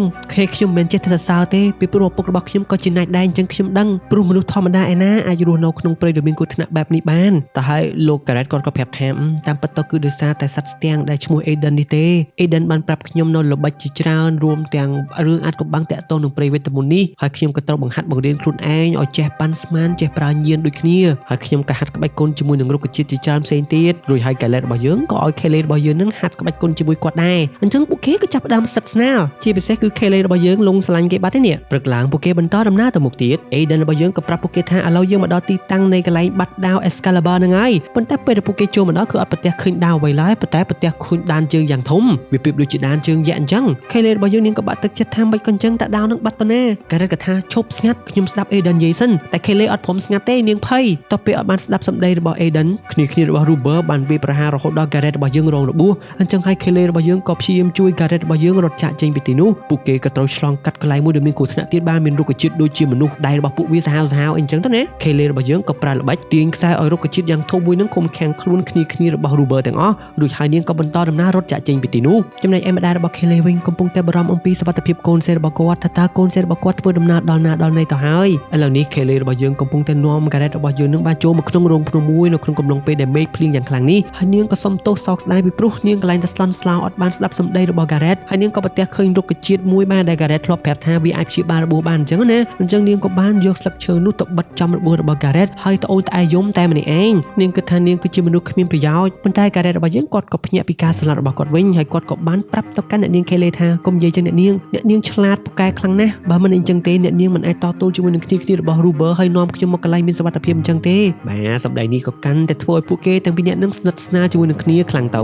ខ្ញុំមិនចេះតែសរសើរទេពីព្រោះឪពុករបស់ខ្ញុំក៏ជាណាច់ដែរអញ្ចឹងខ្ញុំដឹងព្រោះមនុស្សធម្មតាឯណាអាចរស់នៅក្នុងព្រៃដ៏មានគ្រោះថ្នាក់បែបនេះបានតែហើយលោក Garrett គាត់ក៏ប្រាប់ថាតាមពិតទៅគឺដោយសារតែសត្វស្ទាំងដែលឈ្មោះ Aiden នេះទេ Aiden បានប្រាប់ខ្ញុំនៅល្បិចជាច្រើនរួមទាំងរឿងអាចកំបាំងតាក់ទងនឹងព្រៃវេទមន្តនេះហើយខ្ញុំក៏ត្រូវបង្ហាត់បង្រៀនខ្លួនឯងឲ្យចេះប៉ាន់ស្មានចេះប្រើញៀនដូចគ្នាហើយខ្ញុំក៏ហាត់ក្បាច់គុណជាមួយនឹងរុក្ខជាតិជាច្រើនផ្សេងទៀតរួចហើយ Garrett របស់យើងក៏ឲ្យ Kelly របស់យើងនឹងហាត់ក្បាច់គុណជាមួយគាត់ដែរអញ្ចឹងពួកគេក៏ចាប់ផ្ដើមស្និទ្ធស្នាលជាពិសេសគឺ Kelly របស់យើងលងស្រឡាញ់គេបាត់ទេនេះព្រឹកឡើងពួកគេបន្តដំណើរទៅមុខទៀត Aiden របស់យើងក៏ប្រាប់ពួកគេថាឥឡូវយើងមកដល់ទីតាំងនៃកន្លែងបាត់ដាវ Excalibur ហ្នឹងហើយប៉ុន្តែពេលដែលពួកគេចូលមកដល់គឺអត់ប្រទះឃើញដាវអ្វីឡើយប៉ុន្តែប្រទះឃើញដានជើងយ៉ាងធំវាប្រៀបដូចជាដានជើងយក្សអញ្ចឹង Kelly របស់យើងនាងក៏បាក់ទឹកចិត្តថាមិនក៏អញ្ចឹងតែដាវនឹងបាត់ទៅណា Garrett Gareth ក៏ថាឈប់ស្ងាត់ខ្ញុំស្ដាប់ Aiden និយាយសិនតែ Kelly អត់ព្រមស្ងាត់ទេនាងភ័យតទៅពេលអត់បានស្ដាប់សម្ដីរបស់ Aiden គ្នារបស់ Ruber បានវាយប្រហាររហូតដល់ Gareth របស់យើងរងរបួសអញ្ចឹងហើយ Kelly របស់យើងក៏ព្យាយាមជួយ Gareth របស់យើងរត់ចាកចេញពីទីនោះពួកគេក៏ត្រូវឆ្លងកាត់កន្លែងមួយដែលមានគ្រោះថ្នាក់ទៀតបានមានរុក្ខជាតិដូចជាមនុស្សដៃរបស់ពួកវាសាហាវអញ្ចឹងទៅណា Kelly របស់យើងក៏ប្រើល្បិចទាញខ្សែឲ្យរុក្ខជាតិយ៉ាងធំមួយនឹងឃុំឃាំងខ្លួនគ្នារបស់ Ruber ទាំងអស់រួចហើយនាងក៏បន្តដំណើររត់ចាកចេញពីទីនោះចំណែកឯម្ដាយរបស់ Kelly វិញកំពុងតែបារម្ភអំពីសុខភាពកូនសេរីរបស់គាត់ថាតើកូនសេរីរបស់គាត់ធ្វើដំណើរដល់ណាដល់ណីទៅហើយឥឡូវនេះ Kelly របស់យើងកំពុងតែនាំ Gareth របស់យើងនឹងបានចូលមកក្នុងរោងភ្នំមួយនៅក្នុងកំឡុងពេលដែលមេឃភ្លៀងយ៉ាងខ្លាំងនេះហើយនាងក៏សុំទោសសោកស្ដាយពីព្រោះនាងកន្លែងតែស្លន់ស្លោអត់បានស្ដាប់សម្ដីរបស់ Gareth ហើយនាងក៏ប្រទះឃើញរុក្ខជាតិមួយបានដែល Gareth ធ្លាប់ប្រាប់ថាវាអាចព្យាបាលរបួសបានអញ្ចឹងណាអញ្ចឹងនាងក៏បានយកស្លឹកឈើនោះទៅបិទចំរបួសរបស់ Gareth ហើយត្អូញត្អែយំតែម្នាក់ឯងនាងគិតថានាងគឺជាមនុស្សគ្មានប្រយោជន៍ប៉ុន្តែ Gareth របស់យើងគាត់ក៏ភ្ញាក់ពីការស្លាប់របស់គាត់វិញហើយគាត់ក៏បានប្រាប់ទៅកាន់អ្នកនាង Kelly ថាកុំនិយាយចឹងអ្នកនាងឆ្លាតពូកែខ្លាំងណាស់បើមិនអញ្ចឹងទេអ្នកនាងមិនអាចតទល់ជាមួយនឹងគ្នារបស់ Ruber ហើយនាំខ្ញុំមកកន្លែងមានសុវត្ថិភាពអញ្ចឹងទេបាទសម្ដីនេះក៏កាន់តែធ្វើឲ្យពួកគេទាំងពីរនាក់នឹងស្និទ្ធស្នាលជាមួយនឹងគ្នាខ្លាំងទៅ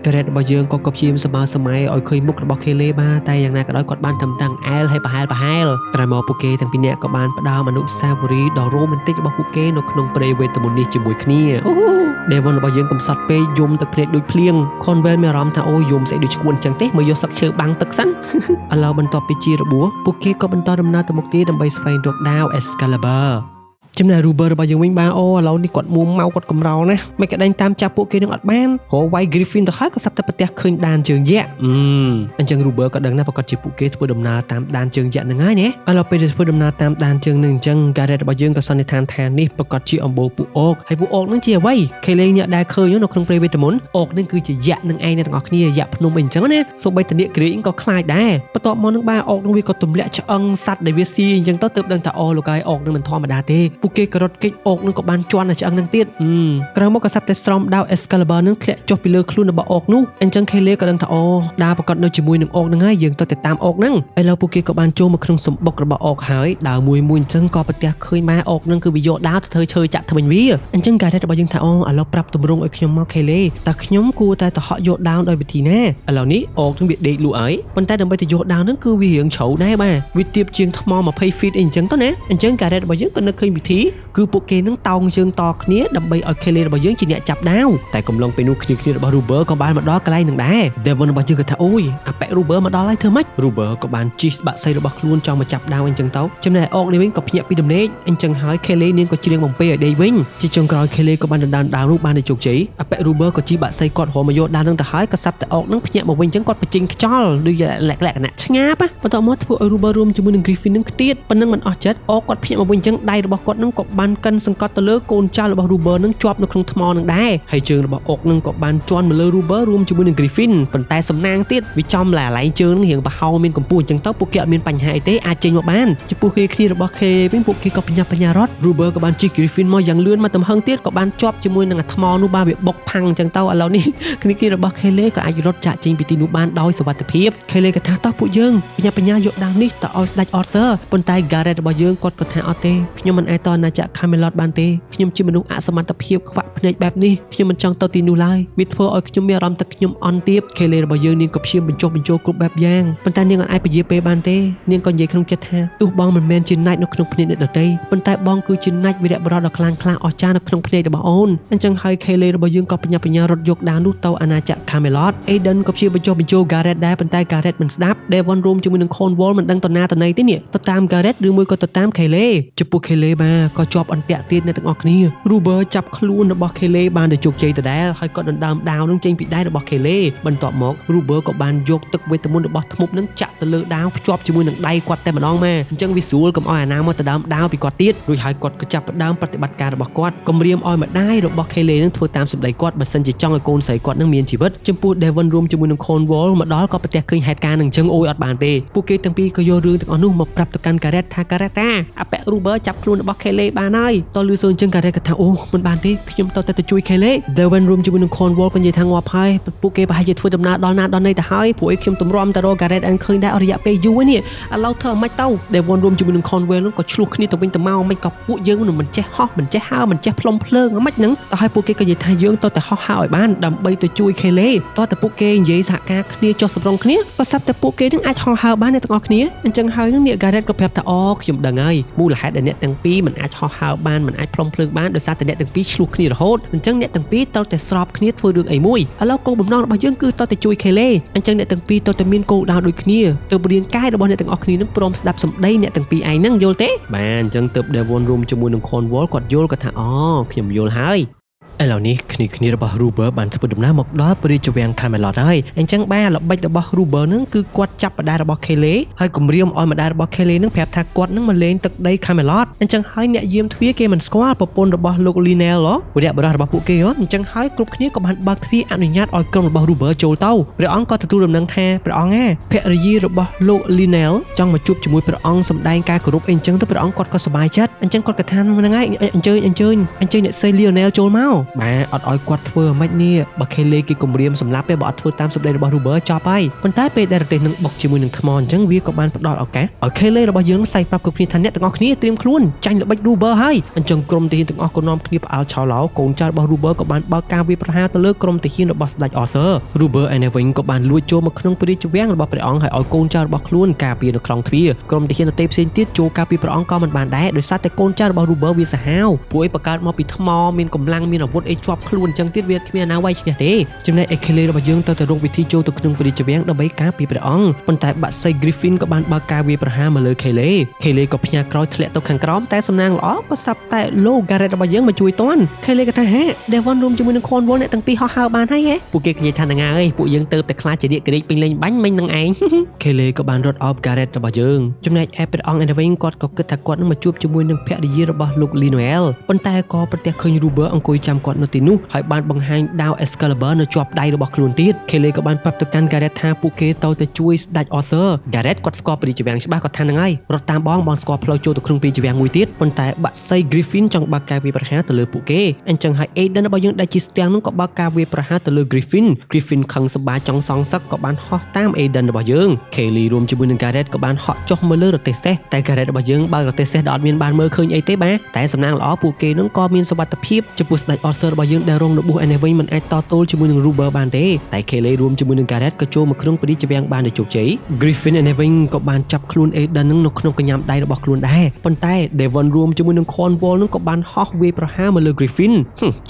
Gareth របស់យើងក៏ព្យាយាមសម្បើសម័យឲ្យឃើញមុខរបស់ Kelly បាទតែយ៉ាងណាក៏ដោយគាត់បានត្រឹមតាំងអែលហើយប្រហែលក្រោយមកពួកគេទាំងពីរនាក់ក៏បានផ្ដើមអនុស្សាវរីយ៍ដ៏រ៉ូមែនទិករបស់ពួកគេនៅក្នុងព្រៃវេទមន្តនេះជាមួយគ្នា Devon របស់យើងកំសត់ពេកយំទឹកភ្នែកដូចភ្លៀង Conwell មានអារម្មណ៍ថាអូយំស្អីដូចឈួនអញ្ចឹងទេមកយកសឹកឈើបាំងទឹកសិន ឥឡូវបន្ទាប់ពីជារបួសពួកគេក៏បន្តដំណើរទៅមុខទៀតដើម្បីស្វែងរកដាវ Excalibur ចំណែក Ruber របស់យើងវិញបាទអូឥឡូវនេះគាត់មួម៉ៅគាត់កំរោលណាមិនក្តែងតាមចាប់ពួកគេនឹងអត់បានរកវាយ Griffin ទៅហើយក៏សាប់តែប្រទះឃើញដានជើងយក្សអញ្ចឹង Ruber ក៏ដឹងណាប្រកាសជាពួកគេធ្វើដំណើរតាមដានជើងយក្សហ្នឹងហើយណាឥឡូវពេលដែលធ្វើដំណើរតាមដានជើងហ្នឹងអញ្ចឹង Gareth របស់យើងក៏សន្និដ្ឋានថានេះប្រកាសជាអំបូរពួកអុកហើយពួកអុកហ្នឹងជាអ្វី Kelly អ្នកដែលឃើញនៅក្នុងព្រៃវេទមន្តអុកហ្នឹងគឺជាយក្សនឹងឯងអ្នកទាំងអស់គ្នាយក្សភ្នំអីអញ្ចឹងណាសូម្បីតែនាគក្រៀងក៏ខ្លាចដែរបន្ទាប់មកនឹងបាទអុកហ្នឹងវាក៏ទម្លាក់ឆ្អឹងសត្វដែលវាស៊ីអញ្ចឹងទៅទើបដឹងថាអូលោកកាយអុកហ្នឹងមិនធម្មតាទេពួកគេក៏រត់គេចអុកនឹងក៏បានជន់ឆ្អឹងនឹងទៀតក្រោយមកក៏សាប់តែស្រោមដាវ Excalibur នឹងធ្លាក់ចុះពីលើខ្លួនរបស់អុកនោះអញ្ចឹង Kelly ក៏ដឹងថាអូដាវប្រកាសនៅជាមួយនឹងអុកនឹងហើយយើងទៅតាមអុកនឹងឥឡូវពួកគេក៏បានចូលមកក្នុងសម្បុករបស់អុកហើយដាវមួយអញ្ចឹងក៏ប្រទះឃើញម៉ែអុកនឹងគឺវាយកដាវទៅធ្វើឈើចាក់ថ្មិញវាអញ្ចឹង Gareth របស់យើងថាអូឥឡូវប្រាប់ទម្រង់ឲ្យខ្ញុំមក Kelly តើខ្ញុំគួរតែទៅហក់យកដាវដោយវិធីណាឥឡូវនេះអុកនឹងវាដេកលក់ហើយប៉ុន្តែដើម្បីទៅយកដាវនឹងគឺវារៀងជ្រៅដែរបាទវាទាបជាងថ្ម20 feet អីអញ្ចឹងទៅណាអញ្ចឹង Gareth របស់យើងក៏នឹកឃើញវិធីគឺពួកគេនឹងតោងជើងតគ្នាដើម្បីឲ្យ Kelly របស់យើងជាអ្នកចាប់ដាវតែកំឡុងពេលនោះគ្នារបស់ Ruber ក៏បានមកដល់កន្លែងនឹងដែរ Devon របស់យើងក៏ថាអូយអាប៉ែ Ruber មកដល់ហើយធ្វើម៉េច Ruber ក៏បានជិះបាក់សីរបស់ខ្លួនចង់មកចាប់ដាវអញ្ចឹងទៅចំណែកអុកនេះវិញក៏ភ្ញាក់ពីដំណេកអញ្ចឹងហើយ Kelly នាងក៏ច្រៀងបំពេឲ្យដេកវិញជាចុងក្រោយ Kelly ក៏បានដណ្ដើមដាវនោះបានដោយជោគជ័យអាប៉ែ Ruber ក៏ជិះបាក់សីគាត់រហូតមកយកដាវនឹងទៅហើយក៏សាប់តែអុកនឹងភ្ញាក់មកវិញអញ្ចឹងគាត់បញ្ចេញខ្យល់ដូចលក្ខណៈឆ្ងាបបន្ទាប់មកធ្វើឲ្យ Ruber រួមជាមួយនឹង Griffin នឹងខ្ទៀតប៉ុណ្ណឹងមិនអស់ចិត្តអុកគាត់ភ្ញាក់មកវិញអញ្ចឹងដៃរបស់គាត់នឹងក៏បានកិនសង្កត់ទៅលើកូនចៅរបស់ Ruber នឹងជាប់នៅក្នុងថ្មនឹងដែរហើយជើងរបស់អុកនឹងក៏បានជន់មកលើ Ruber រួមជាមួយនឹង Griffin ប៉ុន្តែសំណាងទៀតវាចំឡែងជើងនឹងរៀងប្រហោងមានកម្ពស់អញ្ចឹងទៅពួកគេអត់មានបញ្ហាអីទេអាចចេញមកបានចំពោះគ្នារបស់ K វិញពួកគេក៏បញ្ញារត់ Ruber ក៏បានជិះ Griffin មកយ៉ាងលឿនមកទំហឹងទៀតក៏បានជាប់ជាមួយនឹងអាថ្មនោះបានវាបុកផាំងអញ្ចឹងទៅឥឡូវនេះគ្នារបស់ Kelly ក៏អាចរត់ចាក់ចេញពីទីនោះបានដោយសុវត្ថិភាព Kelly ក៏ថាតោះពួកយើងបញ្ញាយកដាវនេះទៅឲ្យស្ដេច Arthur ប៉ុន្តែ Gareth របស់យើងគាត់ក៏ថាអត់ទេខ្ញុំមិនអាចទៅអាណាចក្រ Camelot បានទេខ្ញុំជាមនុស្សអសមត្ថភាពខ្វាក់ភ្នែកបែបនេះខ្ញុំមិនចង់ទៅទីនោះឡើយវាធ្វើឲ្យខ្ញុំមានអារម្មណ៍ថាខ្ញុំអន់ទាប Kelly របស់យើងនាងក៏ព្យាយាមបញ្ចុះបញ្ចូលគ្រប់បែបយ៉ាងប៉ុន្តែនាងអាចពជាពេលបានទេនាងក៏និយាយក្នុងចិត្តថាទោះបងមិនមែនជាណាច់នៅក្នុងភ្នែកអ្នកដទៃប៉ុន្តែបងគឺជាណាច់វីរៈបុរសដ៏ខ្លាំងក្លាអស្ចារ្យនៅក្នុងភ្នែករបស់អូនអញ្ចឹងហើយ Kelly របស់យើងក៏បញ្ញារត់យកដាវនោះទៅអាណាចក្រ Camelot Aiden ក៏ព្យាយាមបញ្ចុះបញ្ចូល Gareth ដែរប៉ុន្តែ Gareth មិនស្ដាប់ Devon រួមជាមួយនឹង Cornwall មិនដឹងទៅណាទៅណីទេនេះទៅតាម Gareth ឬមួយក៏ទៅតាម Kelly ចំពោះ Kelly បាទក៏ជាប់អន្ទាក់ទៀតអ្នកទាំងអស់គ្នា Ruber ចាប់ខ្លួនរបស់ Kelly បានដោយជោគជ័យដដែលហើយក៏ដណ្ដើមដាវនឹងចេញពីដៃរបស់ Kelly បន្ទាប់មក Ruber ក៏បានយកទឹកវេទមន្តរបស់ធ្មប់នឹងចាក់ទៅលើដាវភ្ជាប់ជាមួយនឹងដៃគាត់តែម្ដងមកអញ្ចឹងវាស្រួលកុំឲ្យអាណាមកទៅដើមដាវពីគាត់ទៀតរួចហើយគាត់ក៏ចាប់ផ្ដើមប្រតិបត្តិការរបស់គាត់គំរាមឲ្យម្ដាយរបស់ Kelly នឹងធ្វើតាមសម្ដីគាត់បើសិនជាចង់ឲ្យកូនស្រីគាត់នឹងមានជីវិតចំពោះ Devon រួមជាមួយនឹង Cornwall មកដល់ក៏ប្រទះឃើញហេតុការណ៍នឹងអញ្ចឹងអូយអត់បានទេពួកគេទាំងពីរក៏យករឿងទាំងអស់នោះមកប្រាប់ទៅកាន់ Gareth ថា Gareth អាប៉ែ Ruber ចាប់ខ្លួនរបស់ Kelly លេបានហើយតលឺសូនចឹងការ៉េតក៏ថាអូមិនបានទេខ្ញុំតតែជួយខេលេ Devon រួមជាមួយនឹង Cornwall ក៏និយាយថាងាប់ហើយពួកគេប្រហែលជាធ្វើដំណើរដល់ណាដល់ណីទៅហើយពួកខ្ញុំទម្រាំទៅរក Gareth អែនឃើញដែរអស់រយៈពេលយូរនេះឥឡូវធ្វើមិនទៅ Devon រួមជាមួយនឹង Cornwall នោះក៏ឆ្លោះគ្នាទៅវិញទៅមកមិនក៏ពួកយើងមិនចេះហោះមិនចេះហើរមិនចេះផ្លុំភ្លើងមិនហ្នឹងទៅឲ្យពួកគេក៏និយាយថាយើងតតែហោះហើរឲ្យបានដើម្បីទៅជួយខេលេតតែពួកគេនិយាយសហការគ្នាចុះសម្រុងគ្នាក៏ស្រាប់តែពួកគេនឹងអាចហោះហើរបានទាំងអស់គ្នាអញ្ចឹងហើយនឹងអ្នក Gareth ក៏ប្រាប់ថាអូខ្ញុំដឹងហើយមូលហេតុដែលអ្នកទាំងពីរមិនអាចហោះហើរបានមិនអាចផ្លុំភ្លើងបានដោយសារតែអ្នកទាំងពីរឆ្លោះគ្នារហូតអញ្ចឹងអ្នកទាំងពីរតតែស្របគ្នាធ្វើរឿងអីមួយឥឡូវគោលបំណងរបស់យើងគឺតតែជួយខេលេអញ្ចឹងអ្នកទាំងពីរតតែមានគោលដៅដូចគ្នាទើបរាងកាយរបស់អ្នកទាំងអស់គ្នានឹងព្រមស្ដាប់សម្ដីអ្នកទាំងពីរឯងហ្នឹងយល់ទេបាទអញ្ចឹងទើប Devon រួមជាមួយនឹង Cornwall គាត់យល់គាត់ថាអូខ្ញុំយល់ហើយឥឡូវនេះគ្នារបស់ Ruber បានធ្វើដំណើរមកដល់ព្រះរាជវាំង Camelot ហើយអញ្ចឹងបាទល្បិចរបស់ Ruber ហ្នឹងគឺគាត់ចាប់ម្ដាយរបស់ Kayleigh ហើយគំរាមឲ្យម្ដាយរបស់ Kayleigh ហ្នឹងប្រាប់ថាគាត់នឹងមកលេងទឹកដី Camelot អញ្ចឹងហើយអ្នកយាមទ្វារគេមិនស្គាល់ប្រពន្ធរបស់លោក Lionel វីរៈបុរសរបស់ពួកគេអញ្ចឹងហើយគ្រប់គ្នាក៏បានបើកទ្វារអនុញ្ញាតឲ្យក្រុមរបស់ Ruber ចូលទៅព្រះអង្គក៏ទទួលដំណឹងថាព្រះអង្គភរិយារបស់លោក Lionel ចង់មកជួបជាមួយព្រះអង្គសម្ដែងការគោរពអីអញ្ចឹងទៅព្រះអង្គគាត់ក៏សប្បាយចិត្តអញ្ចឹងគាត់ក៏ថាហ្នឹងហើយអញ្ជើញអ្នកស្រី Lionel ចូលមកបាទអត់ឲ្យគាត់ធ្វើមិននេះបើ Kayleigh គេគំរាមសម្លាប់ទេបើអត់ធ្វើតាមសម្ដីរបស់ Ruber ចប់ហើយប៉ុន្តែពេលដែលរទេះនឹងបុកជាមួយនឹងថ្មអញ្ចឹងវាក៏បានផ្ដល់ឱកាសឲ្យ Kayleigh របស់យើងសៃប្រាប់គ្រប់គ្នាថាអ្នកទាំងអស់គ្នាត្រៀមខ្លួនចាញ់ល្បិច Ruber ហើយអញ្ចឹងក្រុមទាហានទាំងអស់ក៏នាំគ្នាផ្អើលឆោឡោកូនចៅរបស់ Ruber ក៏បានបើកការវាយប្រហារទៅលើក្រុមទាហានរបស់ស្ដេច Arthur Ruber ឯនេះវិញក៏បានលួចចូលមកក្នុងព្រះរាជវាំងរបស់ព្រះអង្គហើយឲ្យកូនចៅរបស់ខ្លួនការពារនៅក្នុងទ្វារក្រុមទាហានដទៃផ្សេងទៀតចូលការពារព្រះអង្គក៏មិនបានដែរដោយសារតែកូនចៅរបស់ Ruber វាសាហាវពួកឯងបង្កើតមកពីថ្មមានកម្លាំងមានអាវុធអីជាប់ខ្លួនអញ្ចឹងទៀតវាគ្មានណាវាយឈ្នះទេចំណែក Kayleigh របស់យើងទៅរកវិធីចូលទៅក្នុងព្រះរាជវាំងដើម្បីការពារព្រះអង្គប៉ុន្តែបាក់សី Griffin ក៏បានបើកការវាយប្រហារមកលើ Kayleigh ក៏ផ្ញើក្រោយធ្លាក់ទៅខាងក្រោមតែសំណាងល្អក៏សាប់តែលោក Gareth របស់យើងមកជួយតាន់ Kayleigh ក៏ថាហេ Devon រួមជាមួយនឹង Cornwall អ្នកទាំងពីរហោះហើរបានហើយហេពួកគេនិយាយថាហ្នឹងហើយពួកយើងទៅតែខ្លាចជារាជករាជពេញលេងបាញ់មិញនឹងឯង Kayleigh ក៏បានរត់អោប Gareth របស់យើងចំណែកឯព្រះអង្គឯនេះវិញគាត់ក៏គិតថាគាត់នឹងមកជួបជាមួយនឹងភរិយារបស់លោក Lionel ប៉ុន្តែក៏ប្រទះឃើញ Ruber អង្គុយចាំគាត់នៅទីនោះហើយបានបង្ហាញដាវ Excalibur នៅជាប់ដៃរបស់ខ្លួនទៀត Kayleigh ក៏បានប្រាប់ទៅកាន់ Gareth ថាពួកគេទៅតែជួយស្ដេច Arthur Gareth គាត់ស្គាល់ព្រះរាជវាំងច្បាស់គាត់ថាហ្នឹងហើយរត់តាមបងស្គាល់ផ្លូវចូលទៅក្នុងព្រះរាជវាំងមួយទៀតប៉ុន្តែបាក់សី Griffin ចង់បើកការវាយប្រហារទៅលើពួកគេអញ្ចឹងហើយ Aiden របស់យើងដែលជាស្ទាំងនោះក៏បើកការវាយប្រហារទៅលើ Griffin ខឹងសម្បាចង់សងសឹកក៏បានហោះតាម Aiden របស់យើង Kayleigh រួមជាមួយនឹង Gareth ក៏បានហក់ចុះមកលើរទេះសេះតែ Gareth របស់យើងបើករទេះសេះដែលអត់មានបានមើលឃើញអីទេបាទតែសំណាងល្អពួកគេនឹងក៏មានសុវត្ថិភាពចំពោះស្ដេច Arthur របស់យើងដែលរងរបួសឯនេះវិញមិនអាចតទល់ជាមួយនឹង Ruber បានទេតែ Kayleigh រួមជាមួយនឹង Gareth ក៏ចូលមកក្នុងព្រះរាជវាំងបានដោយជោគជ័យ Griffin ឯនេះវិញក៏បានចាប់ខ្លួន Aiden នឹងនៅក្នុងកញ្ញាំដៃរបស់ខ្លួនដែរប៉ុន្តែ Devon រួមជាមួយនឹង Cornwall នឹងក៏បានហោះវាយប្រហារមកលើ Griffin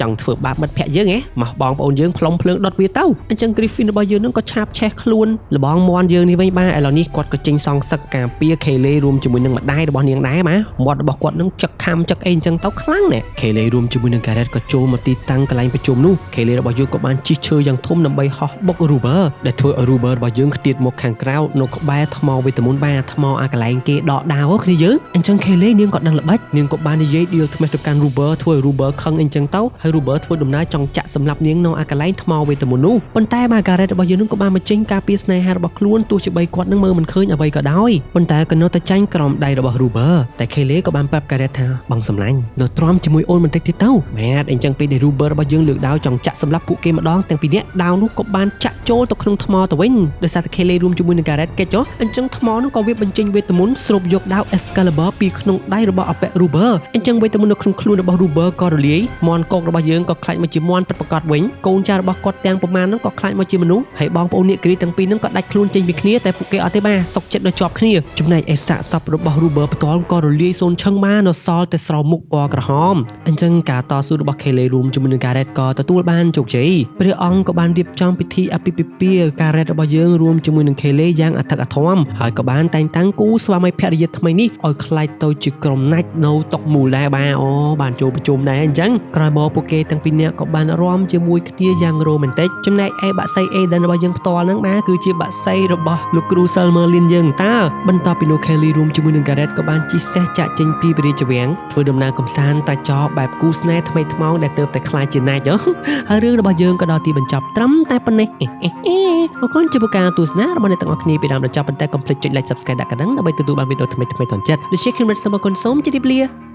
ចង់ធ្វើបាបមិត្តភក្តិយើងមកបងប្អូនយើងផ្លុំភ្លើងដុតវាទៅអញ្ចឹង Griffin របស់យើងនឹងក៏ឆាបឆេះខ្លួនលបងមន់យើងនេះវិញបាទឥឡូវនេះគាត់ក៏ចេញសងសឹកការពារ Kayleigh រួមជាមួយនឹងម្ដាយរបស់នាងដែរបាទមាត់របស់គាត់នឹងចឹកខំចឹកអីអញ្ចឹងទៅខ្លាំងណាស់ Kayleigh រួមជាមួយនឹង Gareth ក៏ចូលមកទីតាំងកន្លែងប្រជុំនោះ Kayleigh របស់យើងក៏បានជិះឈើយ៉ាងធំដើម្បីហោះបុក Ruber ដែលធ្វើឲ្យ Ruber របស់យើងខ្ទាតមកខាងក្រៅនៅក្បែរថ្មវេទមន្តបាទថ្មអាកន្លែងគេដកដាវគ្នាយើងអញ្ចឹង Kayleigh នាងក៏ដឹងល្បិចនាងក៏បាននិយាយឌីលថ្មីទៅកាន់ Ruber ធ្វើឲ្យ Ruber ខឹងអញ្ចឹងទៅហើយ Ruber ធ្វើដំណើរចង់ចាក់សម្លាប់នាងនៅអាកន្លែងថ្មវេទមន្តនោះប៉ុន្តែ Gareth របស់យើងនឹងក៏បានបញ្ចេញការពារស្នេហារបស់ខ្លួនទោះជាបីគាត់នឹងមើលមិនឃើញអ្វីក៏ដោយប៉ុន្តែក៏នៅតែចាញ់ក្រោមដៃរបស់ Ruber តែ Kayleigh ក៏បានប្រាប់ Gareth ថាបងសម្លាញ់នៅទ្រាំជាមួយអូនបន្តិចទៀតទៅបាទអញ្ចឹងពេលដែល Ruber របស់យើងលើកដាវចង់ចាក់សម្លាប់ពួកគេម្ដងទាំងពីរនាក់ដាវនោះក៏បានចាក់ចូលទៅក្នុងថ្មទៅវិញដោយសារតែ Kayleigh រួមជាមួយនឹង Gareth គេចុះអញ្ចឹងថ្មនោះក៏វាបញ្ចេញវេទមន្តស្រូបយកដាវ Excalibur ពីក្នុងដៃរបស់អពៈ Ruber អញ្ចឹងវេទមន្តនៅក្នុងខ្លួនរបស់ Ruber ក៏រលាយមន់កោករបស់យើងក៏ខ្លាចមកជាមន់ពិតប្រាកដវិញកូនចៅរបស់គាត់ទាំងប្រមាណហ្នឹងក៏ខ្លាចមកជាមនុស្សហើយបងប្អូនអ្នកគ្រីទាំងពីរហ្នឹងក៏ដាច់ខ្លួនចេញពីគ្នាតែពួកគេអត់ទេបាទសុកចិត្តនៅជាប់គ្នាចំណែកឯសាកសពរបស់ Ruber ផ្ទាល់ក៏រលាយសូន្យឈឹងមកនៅសល់តែស្រោមមុខពណ៌ក្រហមអញ្ចឹងការតស៊ូរបស់ Kayleigh រួមជាមួយនឹង Gareth ក៏ទទួលបានជោគជ័យព្រះអង្គក៏បានរៀបចំពិធីអាពាហ៍ពិពាហ៍ Gareth របស់យើងរួមជាមួយនឹង Kayleigh យ៉ាងអធិកអធមហើយក៏បានតែងតាំងគូស្វាមីភរិយាថ្មីនេះឲ្យខ្លាចទៅជាក្រុមណាច់នៅតុមូលដែរបាទអូបានចូលប្រជុំដែរអញ្ចឹងក្រោយមកពួកគេទាំងពីរនាក់ក៏បានរាំជាមួយគ្នាយ៉ាងរ៉ូមែនទិកចំណែកឯបាក់សី Aiden របស់យើងផ្ទាល់ហ្នឹងបាទគឺជាបាក់សីរបស់លោកគ្រូ Silmarillion យើងតើបន្ទាប់ពីនោះ Kayleigh រួមជាមួយនឹង Gareth ក៏បានជិះសេះចាក់ចេញពីព្រះរាជវាំងធ្វើដំណើរកំសាន្តតាចោបែបគូស្នេហ៍ថ្មីថ្មោងដែលទើបតែខ្លាចជាណាច់ហើយរឿងរបស់យើងក៏ដល់ទីបញ្ចប់ត្រឹមតែប៉ុណ្ណេះអរគុណចំពោះការទស្សនារបស់អ្នកទាំងអស់គ្នាពីដើមដល់ចប់ប៉ុន្តែកុំភ្លេចចុច like Subscribe ដាក់កណ្ដឹងដើម្បីទទួលបានវីដេអូថ្មីៗតន់ចិត្តដូចជាខ្ញុំរត់សូមអរគុណសូមជម្រាបលា